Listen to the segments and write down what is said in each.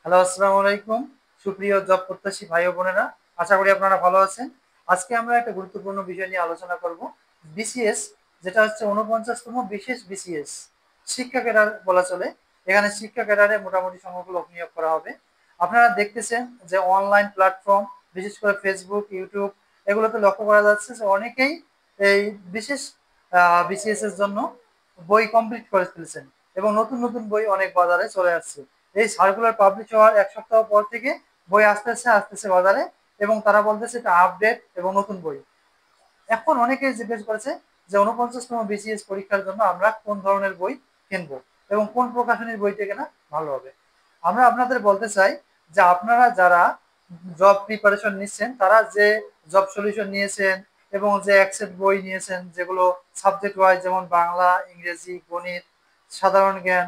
Hello, আসসালামু আলাইকুম। সুপ্রিয় জব প্রত্যাশী ভাই ও বোনেরা, আশা করি আপনারা ভালো আছেন। আজকে আমরা একটা গুরুত্বপূর্ণ বিষয় নিয়ে আলোচনা করব। বিসিএস, যেটা হচ্ছে ৪৯তম বিশেষ বিসিএস শিক্ষা ক্যাডার বলা চলে। এখানে শিক্ষা ক্যাডারে মোটামুটি সংখ্যক লোক নিয়োগ করা হবে। আপনারা দেখতেছেন যে অনলাইন প্ল্যাটফর্ম, বিশেষ করে ফেসবুক, ইউটিউব, এগুলোতে লক্ষ্য করা যাচ্ছে যে অনেকেই এই বিশেষ বিসিএস এর জন্য বই কমপ্লিট করে ফেলেছেন এবং নতুন নতুন বই অনেক বাজারে চলে আসছে। এই সার্কুলার পাবলিশ হওয়ার এক সপ্তাহ পর থেকে বই আসতেছে বাজারে, এবং তারা বলতেছে এটা আপডেট এবং নতুন বই। এখন অনেকেই জিজ্ঞেস করেছে যে ৪৯তম বিসিএস পরীক্ষার জন্য আমরা কোন ধরনের বই কিনবো এবং কোন প্রকাশনীর বইটা কেনা ভালো হবে। আমরা আপনাদের বলতে চাই যে আপনারা যারা জব প্রিপারেশন নিচ্ছেন, তারা যে জব সলিউশন নিয়েছেন এবং যে অ্যাকসেপ্ট বই নিয়েছেন, যেগুলো সাবজেক্ট ওয়াইজ, যেমন বাংলা, ইংরেজি, গণিত, সাধারণ জ্ঞান,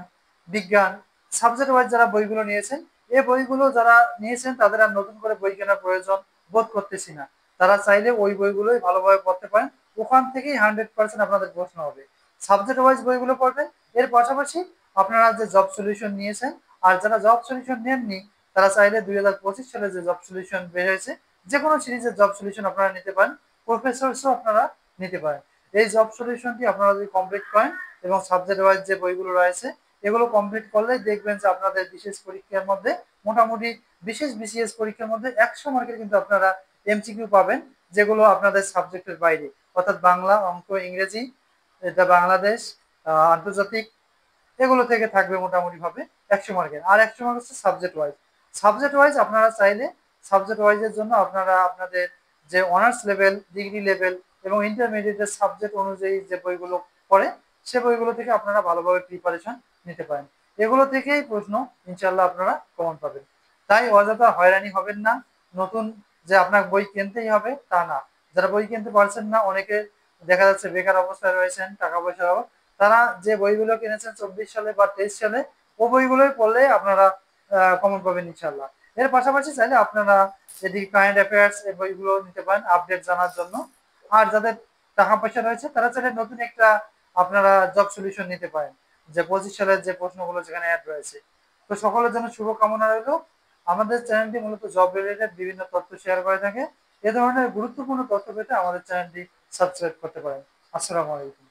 বিজ্ঞান, সাবজেক্ট ওয়াইজ যারা বইগুলো নিয়েছেন, এই বইগুলো যারা নিয়েছেন তাদের আর নতুন করে বই কেনার প্রয়োজন বোধ করতেছি না। তারা চাইলে ওই বইগুলোই ভালোভাবে পড়তে পারেন। ওখান থেকেই 100% আপনাদের প্রশ্ন হবে। সাবজেক্ট ওয়াইজ বইগুলো পড়বেন। এর পাশাপাশি আপনারা যে জব সলিউশন নিয়েছেন, আর যারা জব সলিউশন নেননি, তারা চাইলে 2025 সালে যে জব সলিউশন বের হয়েছে, যে কোনো সিরিজের জব সলিউশন আপনারা নিতে পারেন। প্রফেসরসও আপনারা নিতে পারেন। এই জব সলিউশনটি আপনারা যদি কমপ্লিট করেন এবং সাবজেক্ট ওয়াইজ যে বইগুলো রয়েছে এগুলো কমপ্লিট করলেই দেখবেন যে আপনাদের বিশেষ পরীক্ষার মধ্যে মোটামুটি বিশেষ বিসিএস পরীক্ষার মধ্যে 100 মার্কের কিন্তু আপনারা এমসিকিউ পাবেন, যেগুলো আপনাদের সাবজেক্টের বাইরে, অর্থাৎ বাংলা, অঙ্ক, ইংরেজি, এটা বাংলাদেশ, আন্তর্জাতিক, এগুলো থেকে থাকবে মোটামুটি ভাবে 100 মার্কের। আর 100 মার্ক হচ্ছে সাবজেক্ট ওয়াইজ। সাবজেক্ট ওয়াইজ আপনারা চাইলে সাবজেক্ট ওয়াইজের জন্য আপনারা আপনাদের যে অনার্স লেভেল, ডিগ্রি লেভেল এবং ইন্টারমিডিয়েটের সাবজেক্ট অনুযায়ী যে বইগুলো পড়ে, সে বইগুলো থেকে আপনারা ভালোভাবে প্রিপারেশন নিতে পারেন। এগুলো থেকেই প্রশ্ন ইনশাল্লাহ আপনারা কমন পাবেন। তাই অযথা হয়রানি হবেন না। নতুন যে আপনার বই কিনতেই হবে তা না। যারা বই কিনতে পারছেন না, অনেকে দেখা যাচ্ছে বেকার অবস্থায় রয়েছেন, টাকা পয়সার অভাব, তারা যে বইগুলো কিনেছেন 24 সালে বা 23 সালে, ও বইগুলোই পড়লে আপনারা কমন পাবেন ইনশাল্লাহ। এর পাশাপাশি চাইলে আপনারা এদিকে কারেন্ট অ্যাফেয়ার্স এর বইগুলো নিতে পারেন আপডেট জানার জন্য। আর যাদের টাকা পয়সা রয়েছে তারা চাইলে নতুন একটা আপনারা জব সলিউশন নিতে পারেন, যে 25 সালের যে প্রশ্নগুলো যেখানে অ্যাড রয়েছে। তো সকলের জন্য শুভকামনা রইল। আমাদের চ্যানেলটি মূলত জব রিলেটেড বিভিন্ন তথ্য শেয়ার করে থাকে। এ ধরনের গুরুত্বপূর্ণ তথ্য পেতে আমাদের চ্যানেলটি সাবস্ক্রাইব করতে পারেন। আসসালামু আলাইকুম।